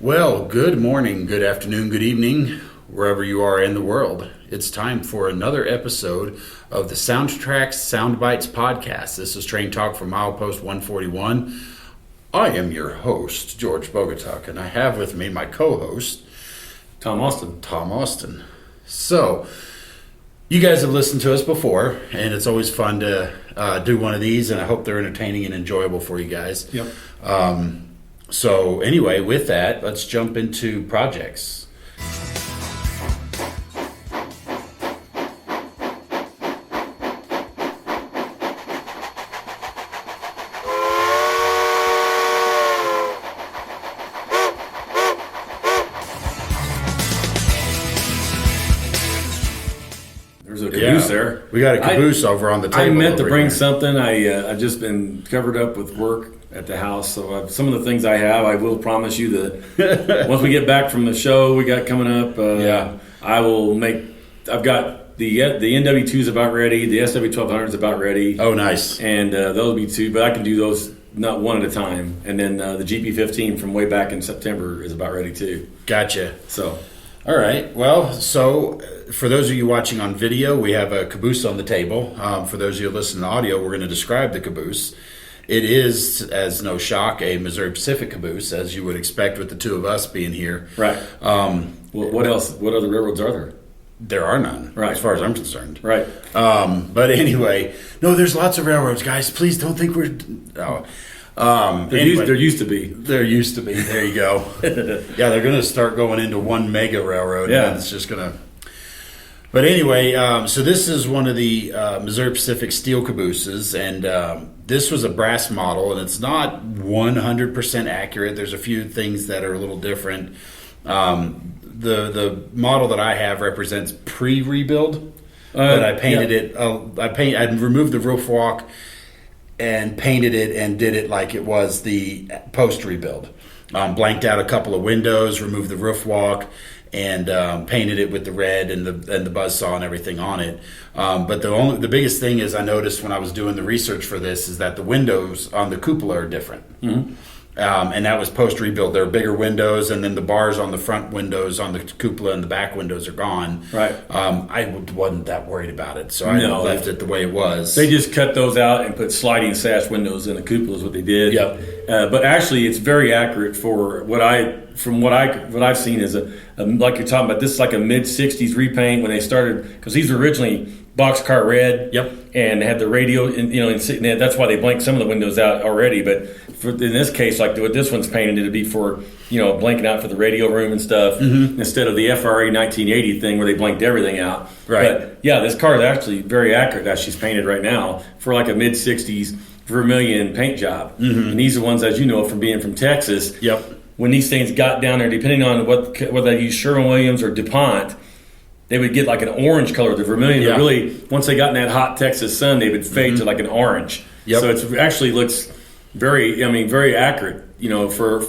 Well, good morning, good afternoon, good evening, wherever you are in the world. It's time for another episode of the SoundTraxx Soundbites podcast. This is Train Talk from Milepost 141. I am your host, George Bogatuk, and I have with me my co-host, Tom Austin. So, you guys have listened to us before, and it's always fun to do one of these, and I hope they're entertaining and enjoyable for you guys. Yep. So anyway, with that, let's jump into projects. There's a caboose there. We got a caboose over on the table. I meant to bring here. something. I've just been covered up with work at the house, so some of the things I have, I will promise you that once we get back from the show we got coming up, I will make. I've got the NW2's about ready, the SW1200 is about ready. Oh, nice. And those will be two, but I can do those not one at a time. And then the GP15 from way back in September is about ready too. Gotcha. So, all right. Well, so for those of you watching on video, we have a caboose on the table. For those of you listening to audio, we're going to describe the caboose. It is, as no shock, a Missouri Pacific caboose, as you would expect with the two of us being here. right. What else? What other railroads are there? There are none, Right. as far as I'm concerned. Right. But anyway, no, there's lots of railroads, guys. Please don't think we're... Oh. There used to be. There used to be. There you go. Yeah, they're going to start going into one mega railroad. Yeah. And it's just going to... But anyway, so this is one of the Missouri Pacific steel cabooses, and this was a brass model, and it's not 100% accurate. There's a few things that are a little different. The model that I have represents pre-rebuild, but I painted it. I removed the roof walk and painted it and did it like it was the post-rebuild. Blanked out a couple of windows, removed the roof walk, and painted it with the red and the buzzsaw and everything on it. But the biggest thing is I noticed when I was doing the research for this is that the windows on the cupola are different. Mm-hmm. And that was post-rebuild. There are bigger windows, and then the bars on the front windows on the cupola and the back windows are gone. Right. I wasn't that worried about it, so I left it the way it was. They just cut those out and put sliding sash windows in the cupola is what they did. Yep. But actually, it's very accurate for what I've seen is like you're talking about. This is like a mid '60s repaint when they started, because these were originally boxcar red. Yep. And had the radio, and that's why they blanked some of the windows out already. But in this case, like what this one's painted, it'd be for blanking out for the radio room and stuff, instead of the FRA 1980 thing where they blanked everything out. Right. But yeah, this car is actually very accurate as she's painted right now for like a mid '60s vermilion paint job. And these are ones, as you know from being from Texas. Yep. When these things got down there, depending on whether they use Sherwin-Williams or DuPont, they would get like an orange color. The vermilion, but really, once they got in that hot Texas sun, they would fade to like an orange. Yep. So it actually looks very accurate, for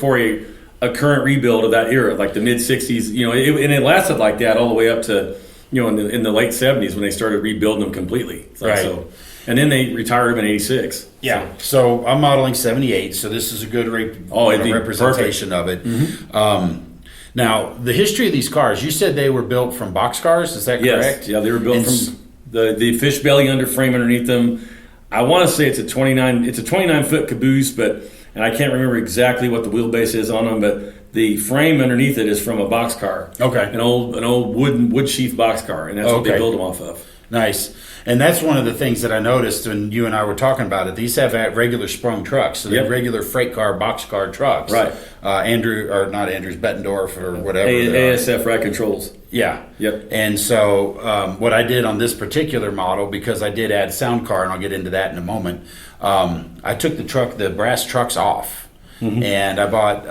a current rebuild of that era, like the mid '60s. And it lasted like that all the way up to, in the late '70s when they started rebuilding them completely. Right. So, and then they retired them in '86. Yeah. So I'm modeling '78. So this is a good representation of it. Mm-hmm. Now, the history of these cars, you said they were built from boxcars, is that correct? Yes, yeah, they were built from the fish belly under frame underneath them. I want to say it's a 29-foot caboose, and I can't remember exactly what the wheelbase is on them, but the frame underneath it is from a boxcar. Okay. An old wood sheath boxcar, and that's what they build them off of. Nice. And that's one of the things that I noticed when you and I were talking about it. These have regular sprung trucks, so they're regular freight car, boxcar trucks. Right. Bettendorf or whatever. ASF rack controls. Yeah. Yep. And so what I did on this particular model, because I did add SoundCar, and I'll get into that in a moment, I took the brass trucks off. Mm-hmm. And I bought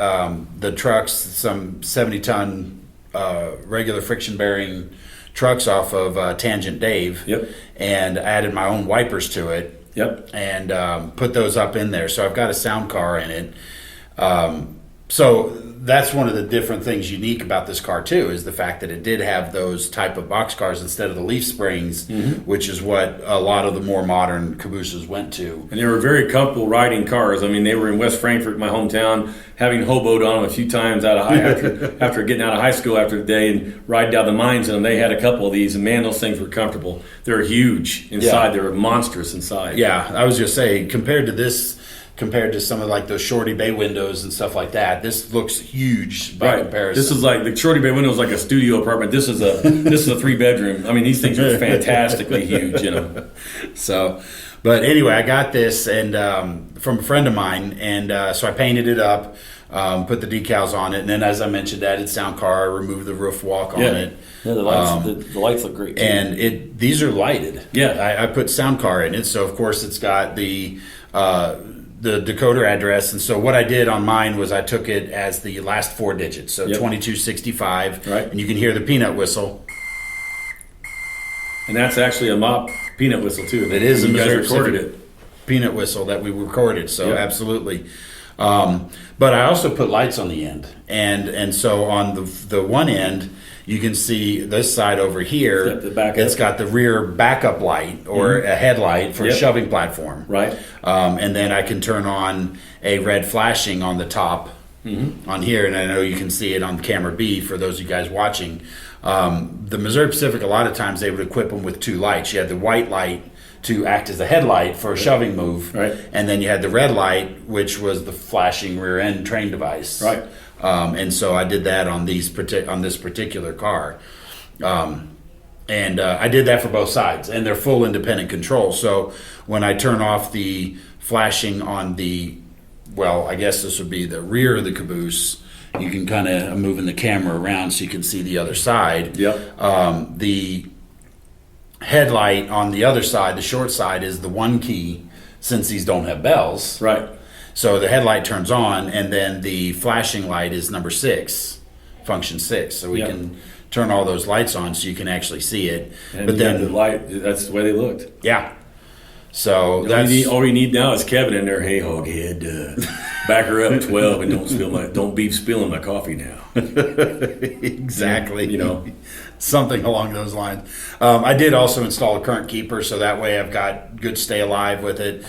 the trucks, some 70-ton regular friction-bearing trucks off of Tangent Dave. Yep. And added my own wipers to it. Yep. And put those up in there. So I've got a SoundCar in it. So that's one of the different things unique about this car too, is the fact that it did have those type of boxcars instead of the leaf springs, which is what a lot of the more modern Cabooses went to. And they were very comfortable riding cars. I mean, they were in West Frankfort, my hometown, having hoboed on them a few times after getting out of high school after the day and ride down the mines in them. They had a couple of these, and man, those things were comfortable. They're huge inside. Yeah. They were monstrous inside. Yeah, I was just saying, compared to some of like those shorty bay windows and stuff like that, this looks huge by comparison. This is like the shorty bay window is like a studio apartment. This is a 3-bedroom. I mean, these things are fantastically huge, you know. So, but anyway, I got this and from a friend of mine, and so I painted it up, put the decals on it, and then as I mentioned, added SoundCar, removed the roof walk on it. Yeah, the lights look great too. And these are lighted. Yeah, I put SoundCar in it, so of course it's got the decoder address. And so what I did on mine was I took it as the last 4 digits, so 2265, right. And you can hear the peanut whistle. And that's actually a mop peanut whistle too. It is. You guys recorded it. Peanut whistle that we recorded, so absolutely. But I also put lights on the end, and so on the one end, you can see this side over here. It's got the rear backup light or a headlight for a shoving platform. Right. And then I can turn on a red flashing on the top on here, and I know you can see it on camera B for those of you guys watching. The Missouri Pacific, a lot of times they would equip them with 2 lights. You had the white light to act as a headlight for a shoving move, right. And then you had the red light, which was the flashing rear end train device, right. And so I did that on this particular car, and I did that for both sides, and they're full independent control. So when I turn off the flashing on I guess this would be the rear of the Caboose, you can kind of, I'm moving the camera around so you can see the other side. Yep. The headlight on the other side, the short side, is the 1 key, since these don't have bells. Right. So the headlight turns on, and then the flashing light is number 6, function 6. So we can turn all those lights on so you can actually see it. And but then the light, that's the way they looked. Yeah. So all you need now is Kevin in there. Hey, hoghead, back her up 12 and don't be spilling my coffee now. Exactly. You know, something along those lines. I did also install a current keeper, so that way I've got good stay alive with it,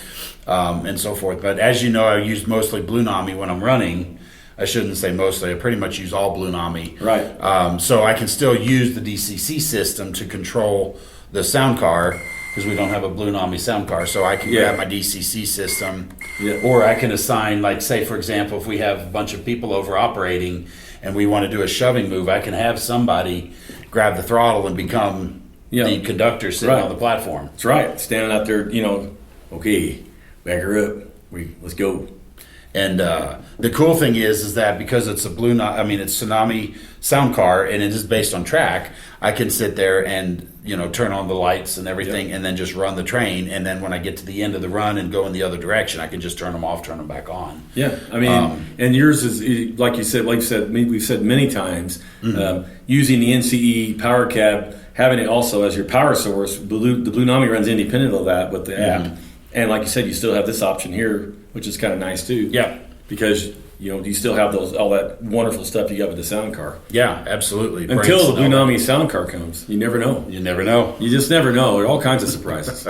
and so forth. But as you know, I use mostly Blue Nami when I'm running. I shouldn't say mostly. I pretty much use all Blue Nami. Right. So I can still use the DCC system to control the SoundCar, because we don't have a Blue Nami SoundCar, so I can grab my DCC system, or I can assign, like, say, for example, if we have a bunch of people over operating and we want to do a shoving move, I can have somebody grab the throttle and become the conductor sitting on the platform. That's right. Standing out there, okay, back her up. Let's go. And the cool thing is that because it's it's Tsunami SoundCar and it is based on track, I can sit there and turn on the lights and everything, and then just run the train. And then when I get to the end of the run and go in the other direction, I can just turn them off, turn them back on. Yeah, I mean, and yours is like you said, we've said many times, using the NCE power cab, having it also as your power source. The Blue Nami runs independent of that with the app, and like you said, you still have this option here, which is kind of nice too. Yeah, because you still have all that wonderful stuff you got with the SoundCar. Yeah, absolutely. Until the Blue Nami SoundCar comes, you never know. You never know. You just never know. There are all kinds of surprises.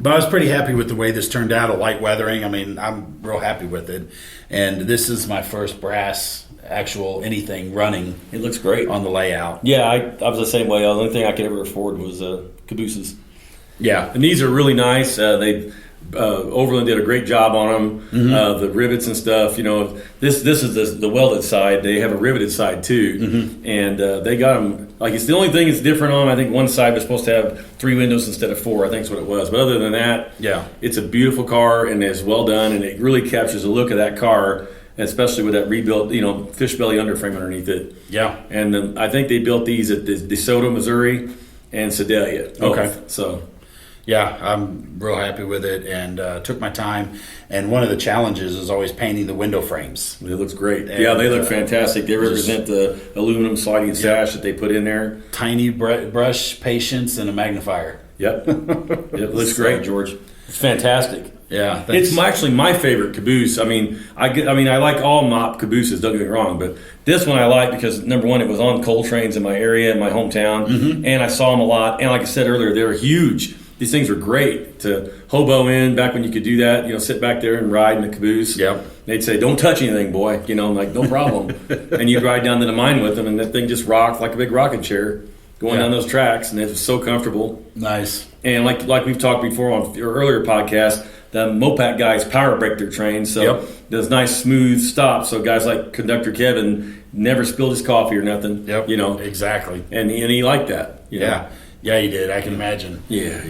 But I was pretty happy with the way this turned out. A light weathering. I mean, I'm real happy with it. And this is my first brass actual anything running. It looks great on the layout. Yeah, I was the same way. The only thing I could ever afford was Cabooses. Yeah, and these are really nice. Overland did a great job on them. The rivets and stuff. This is the welded side. They have a riveted side too, and they got them. Like, it's the only thing that's different on them. I think one side was supposed to have 3 windows instead of 4. I think that's what it was. But other than that, it's a beautiful car and it's well done, and it really captures the look of that car, especially with that rebuilt, fish belly underframe underneath it. Yeah, and then I think they built these at DeSoto, Missouri, and Sedalia. Okay, so. Yeah, I'm real happy with it, and took my time. And one of the challenges is always painting the window frames. It looks great. And, they look fantastic. They represent the aluminum sliding sash that they put in there. Tiny brush, patience, and a magnifier. Yep. It looks great, George. It's fantastic. Yeah, thanks. It's actually my favorite Caboose. I mean, I like all mop Cabooses. Don't get me wrong, but this one I like because number one, it was on coal trains in my area, in my hometown, and I saw them a lot. And like I said earlier, they were huge. These things were great to hobo in back when you could do that. You know, sit back there and ride in the Caboose. Yep. They'd say, "Don't touch anything, boy." You know, I'm like, "No problem." And you'd ride down to the mine with them, and that thing just rocked like a big rocking chair going down those tracks, and it was so comfortable. Nice. And like we've talked before on your earlier podcast, the Mopac guys power brake their trains, so those nice smooth stops. So guys like Conductor Kevin never spilled his coffee or nothing. Yep. You know, exactly. And he liked that. You know? Yeah, he did. I can imagine. Yeah,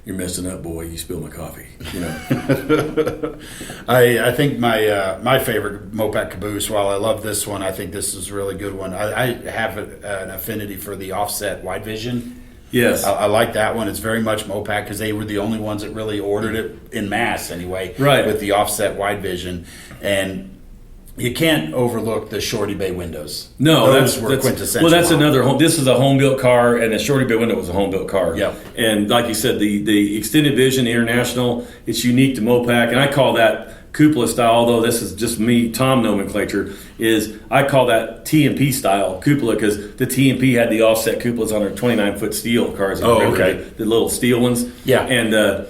you're messing up, boy. You spilled my coffee. You know. I think my favorite Mopac Caboose. While I love this one, I think this is a really good one. I have an affinity for the offset wide vision. Yes, I like that one. It's very much Mopac because they were the only ones that really ordered it in mass anyway. Right. With the offset wide vision, and you can't overlook the Shorty Bay windows. No, those were quintessential. Well, that's another home. This is a home built car, and the Shorty Bay window was a home built car. Yep. And like you said, the extended vision, the international, it's unique to Mopac, and I call that cupola style. Although this is just me, Tom nomenclature, is I call that T&P style cupola because the T&P had the offset cupolas on their 29-foot steel cars. Okay. The little steel ones. Yeah. And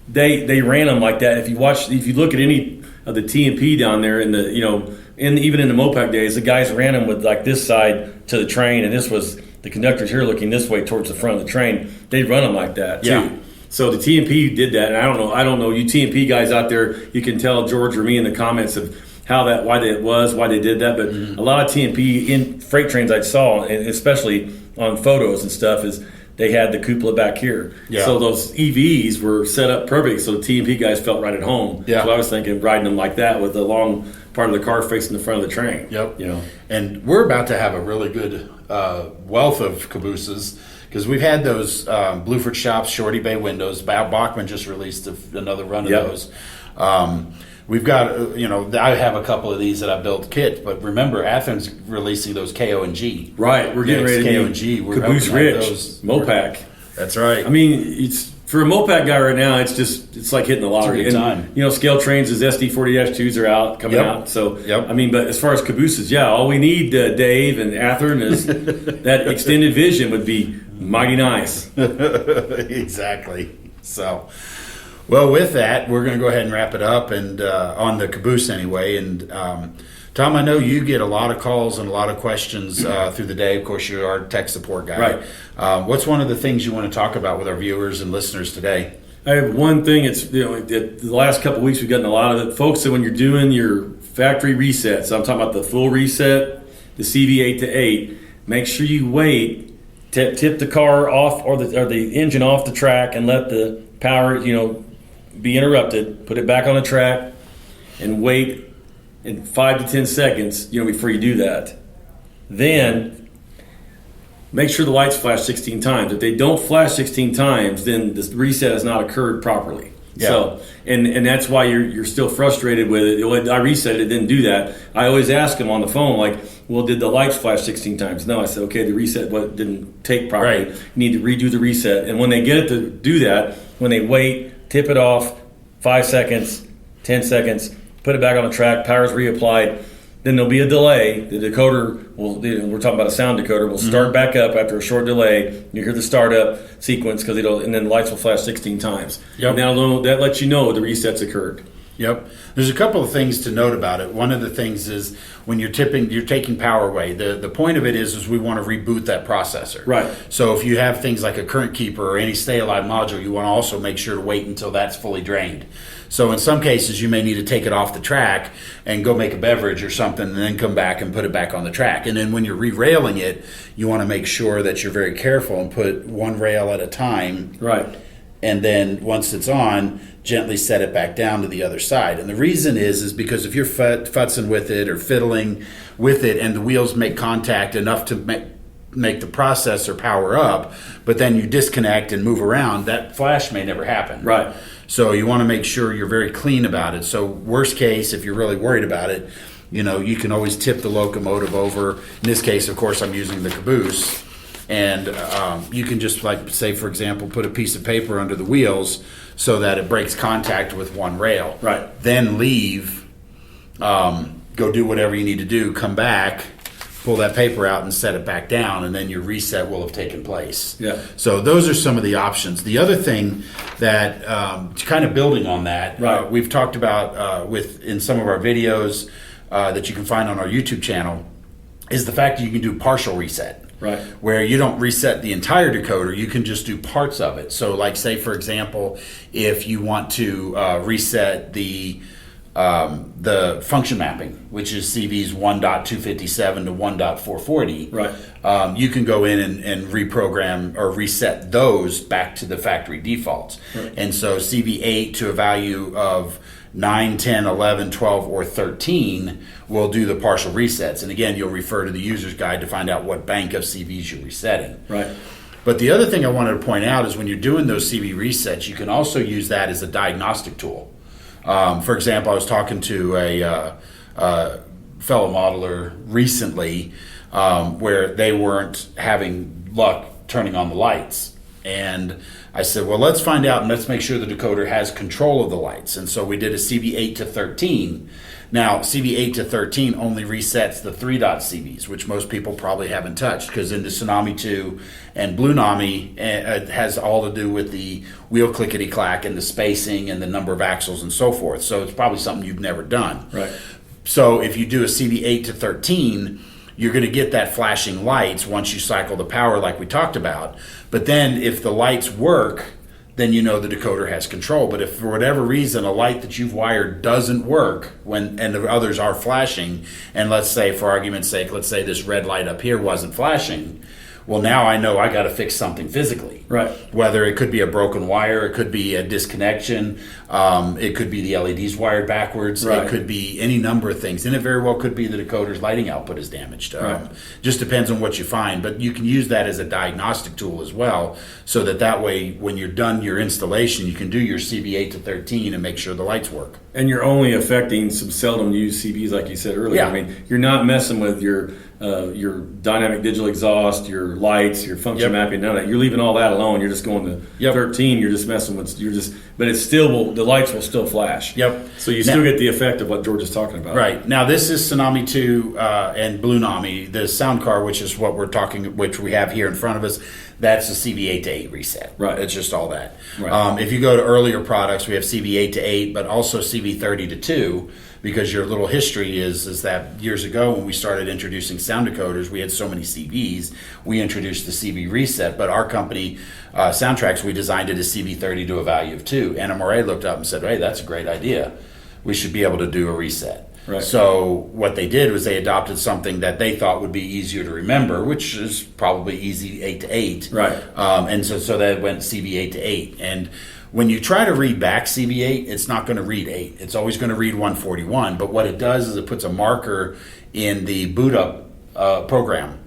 they ran them like that. If you look at any of the T&P down there in the, even in the Mopac days, the guys ran them with like this side to the train, and this was the conductors here looking this way towards the front of the train. They'd run them like that too. Yeah. So the T&P did that, and I don't know you T&P guys out there, you can tell George or me in the comments of why they did that, but a lot of T&P in freight trains I saw, and especially on photos and stuff, is they had the cupola back here. Yeah. So those EVs were set up perfect, so the T&P guys felt right at home. Yeah. So I was thinking riding them like that with the long part of the car facing the front of the train. Yep. You know. And we're about to have a really good wealth of cabooses because we've had those Blueford Shops Shorty Bay windows. Bachman just released another run of those. We've got, I have a couple of these that I built kit, but remember, Athens releasing those KO and G. Right, we're getting ready to KO and G. We're Caboose Rich, those. Mopac. That's right. I mean, it's for a Mopac guy right now. It's like hitting the lottery. It's a good time. Scale trains, his SD40-2s are coming out. So Yep. I mean, but as far as cabooses, all we need, Dave and Athern, is that extended vision would be mighty nice. Exactly. So. Well, with that, we're going to go ahead and wrap it up, and on the caboose anyway. And Tom, I know you get a lot of calls and a lot of questions through the day. Of course, you're our tech support guy. Right. What's one of the things you want to talk about with our viewers and listeners today? I have one thing. It's the last couple of weeks we've gotten a lot of it, folks. That when you're doing your factory resets, I'm talking about the full reset, the CV8 to 8. Make sure you wait, tip the car off or the engine off the track, and let the power be interrupted, put it back on the track, and wait in 5 to 10 seconds, before you do that. Then make sure the lights flash 16 times. If they don't flash 16 times, then the reset has not occurred properly. Yeah. So, and that's why you're still frustrated with it. I reset it, didn't do that. I always ask them on the phone, like, well, did the lights flash 16 times? No, I said, okay, the reset didn't take properly. Right. You need to redo the reset. And when they get it to do that, when they wait, tip it off, 5 seconds, 10 seconds, put it back on the track, power's reapplied, then there'll be a delay. The decoder we're talking about a sound decoder, will start back up after a short delay. You hear the startup sequence and then the lights will flash 16 times. Yep. Now that lets you know the reset's occurred. Yep. There's a couple of things to note about it. One of the things is when you're taking power away. The point of it is we want to reboot that processor. Right. So if you have things like a current keeper or any stay alive module, you want to also make sure to wait until that's fully drained. So in some cases, you may need to take it off the track and go make a beverage or something and then come back and put it back on the track. And then when you're re-railing it, you want to make sure that you're very careful and put one rail at a time. Right. And then once it's on, gently set it back down to the other side. And the reason is because if you're futzing with it or fiddling with it and the wheels make contact enough to make the processor power up, but then you disconnect and move around, that flash may never happen. Right. So you want to make sure you're very clean about it. So worst case, if you're really worried about it, you can always tip the locomotive over. In this case, of course, I'm using the Caboose. And you can just, like, say, for example, put a piece of paper under the wheels so that it breaks contact with one rail. Right. Then leave, go do whatever you need to do, come back, pull that paper out and set it back down, and then your reset will have taken place. Yeah. So those are some of the options. The other thing that, kind of building on that, right. We've talked about in some of our videos that you can find on our YouTube channel, is the fact that you can do partial reset. Right. Where you don't reset the entire decoder, you can just do parts of it. So, like, say, for example, if you want to reset the function mapping, which is CVs 1.257 to 1.440, right. You can go in and reprogram or reset those back to the factory defaults. Right. And so CV8 to a value of 9, 10, 11, 12, or 13 will do the partial resets. And again, you'll refer to the user's guide to find out what bank of CVs you're resetting. Right. But the other thing I wanted to point out is when you're doing those CV resets, you can also use that as a diagnostic tool. For example, I was talking to a fellow modeler recently where they weren't having luck turning on the lights. And I said, well, let's find out and let's make sure the decoder has control of the lights. And so we did a CV8 to 13. Now, CV8 to 13 only resets the 3-dot CVs, which most people probably haven't touched, because in the Tsunami 2 and Blue Nami, it has all to do with the wheel clickety-clack and the spacing and the number of axles and so forth. So it's probably something you've never done. Right. So if you do a CV8 to 13, you're going to get that flashing lights once you cycle the power like we talked about. But then if the lights work, then you know the decoder has control. But if for whatever reason a light that you've wired doesn't work and the others are flashing, and let's say, for argument's sake, let's say this red light up here wasn't flashing, well, now I know I got to fix something physically. Right. Whether it could be a broken wire, it could be a disconnection, it could be the LEDs wired backwards, right. It could be any number of things, and it very well could be the decoder's lighting output is damaged. Right. Just depends on what you find, but you can use that as a diagnostic tool as well, so that way when you're done your installation, you can do your CV8 to 13 and make sure the lights work. And you're only affecting some seldom used CVs, like you said earlier. Yeah. I mean, you're not messing with your dynamic digital exhaust, your lights, your function mapping, none of that. You're leaving all that alone. You're just going to 13. You're just messing with. But it's still the lights will still flash. Yep. So you still get the effect of what George is talking about. Right. Now this is Tsunami 2 and Blue Nami. The SoundCar, which is what we're talking, which we have here in front of us, that's a CV8 to 8 reset. Right. It's just all that. Right. If you go to earlier products, we have CV8 to 8, but also CV30 to 2. Because your little history is that years ago when we started introducing sound decoders, we had so many CVs, we introduced the CV reset. But our company, SoundTraxx, we designed it as CV30 to a value of 2. NMRA looked up and said, hey, that's a great idea. We should be able to do a reset. Right. So what they did was they adopted something that they thought would be easier to remember, which is probably easy 8 to 8. Right. And so that went CV8 to 8. And when you try to read back CV8, it's not going to read 8. It's always going to read 141. But what it does is it puts a marker in the boot up program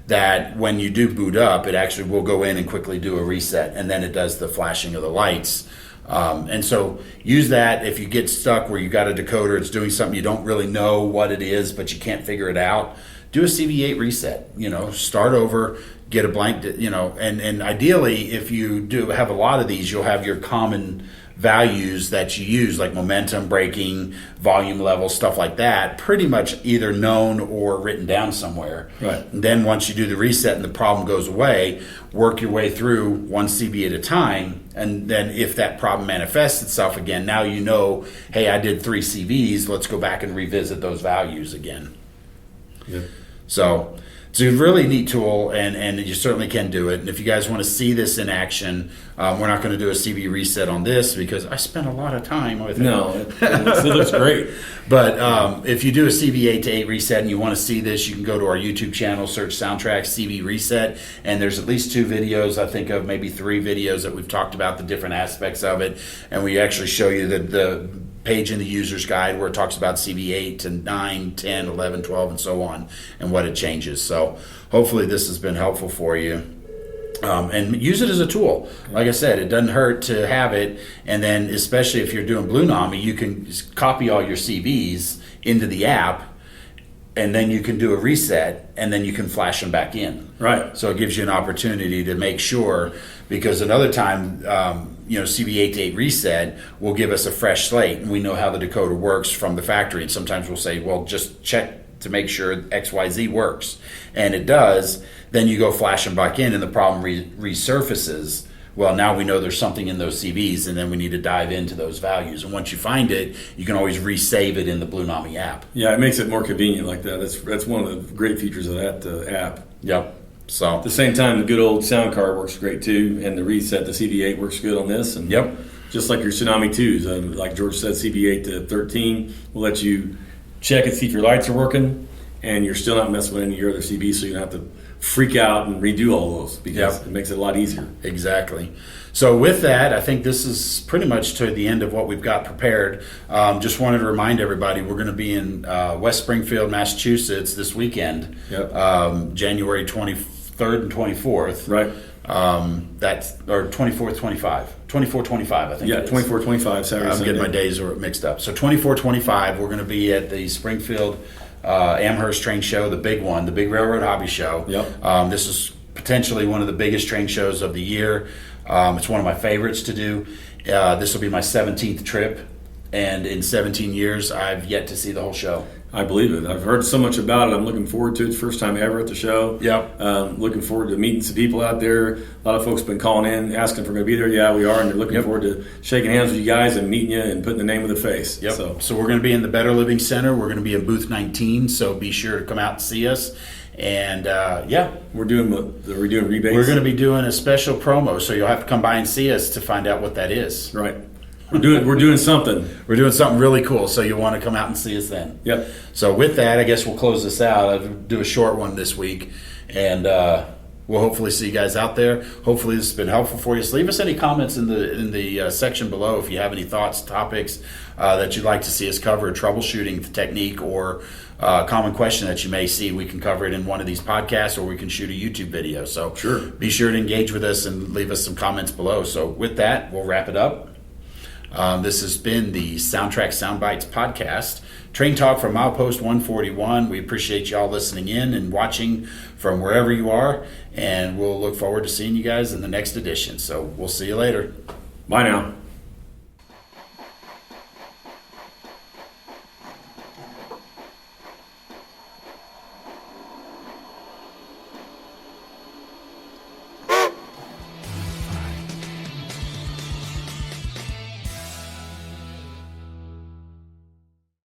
that when you do boot up, it actually will go in and quickly do a reset, and then it does the flashing of the lights. And so use that if you get stuck where you got a decoder, it's doing something you don't really know what it is, but you can't figure it out. Do a CV8 reset. Start over. Get a blank, and ideally, if you do have a lot of these, you'll have your common values that you use, like momentum, braking, volume level, stuff like that, pretty much either known or written down somewhere. Right. And then once you do the reset and the problem goes away, work your way through one CV at a time, and then if that problem manifests itself again, now you know, hey, I did 3 CVs, let's go back and revisit those values again. Yeah. So it's a really neat tool, and you certainly can do it. And if you guys want to see this in action, we're not going to do a CV reset on this because I spent a lot of time with it. No, it looks great. But if you do a CV8 to 8 reset and you want to see this, you can go to our YouTube channel, search SoundTraxx CV reset, and there's at least 2 videos, I think of maybe 3 videos that we've talked about the different aspects of it, and we actually show you the page in the user's guide where it talks about CV8 to 9, 10, 11, 12, and so on, and what it changes. So hopefully this has been helpful for you. And use it as a tool. Like I said, it doesn't hurt to have it, and then especially if you're doing Blue Nami, you can copy all your CVs into the app, and then you can do a reset, and then you can flash them back in. Right. So it gives you an opportunity to make sure, because another time, CB8 reset will give us a fresh slate, and we know how the decoder works from the factory. And sometimes we'll say, well, just check to make sure XYZ works, and it does. Then you go flash them back in, and the problem resurfaces. Well, now we know there's something in those CVs, and then we need to dive into those values. And once you find it, you can always resave it in the Blue Nami app. Yeah, it makes it more convenient like that. That's one of the great features of that app. Yep. So at the same time, the good old SoundCar works great too, and the reset, the CB8 works good on this. And yep. Just like your Tsunami 2s, like George said, CB8 to 13 will let you check and see if your lights are working, and you're still not messing with any of your other CVs, so you don't have to freak out and redo all those, because it makes it a lot easier. Exactly. So with that, I think this is pretty much to the end of what we've got prepared. Just wanted to remind everybody, we're going to be in West Springfield, Massachusetts this weekend, January 23rd and 24th. Right. That's, or 24th, 24, 25, I think. Yeah, 24, 25, Saturday, I'm Sunday. getting my days mixed up. So 24, 25, we're going to be at the Springfield Amherst Train Show, the big one, the big Railroad Hobby Show. Yep. This is potentially one of the biggest train shows of the year. It's one of my favorites to do. This will be my 17th trip, and in 17 years, I've yet to see the whole show. I believe it. I've heard so much about it. I'm looking forward to it. It's the first time ever at the show. Yep. Looking forward to meeting some people out there. A lot of folks have been calling in, asking if we're going to be there. Yeah, we are, and they're looking forward to shaking hands with you guys and meeting you and putting the name with the face. Yep. So we're going to be in the Better Living Center. We're going to be in booth 19, so be sure to come out and see us. And we're doing rebates. We're going to be doing a special promo, so you'll have to come by and see us to find out what that is. Right. We're doing something. We're doing something really cool, so you'll want to come out and see us then. Yep. So with that, I guess we'll close this out. I'll do a short one this week, and we'll hopefully see you guys out there. Hopefully this has been helpful for you. So leave us any comments in the section below if you have any thoughts, topics that you'd like to see us cover, troubleshooting technique, or a common question that you may see. We can cover it in one of these podcasts, or we can shoot a YouTube video. So sure, be sure to engage with us and leave us some comments below. So with that, we'll wrap it up. This has been the SoundTraxx Soundbites podcast. Train talk from Milepost 141. We appreciate y'all listening in and watching from wherever you are, and we'll look forward to seeing you guys in the next edition. So we'll see you later. Bye now.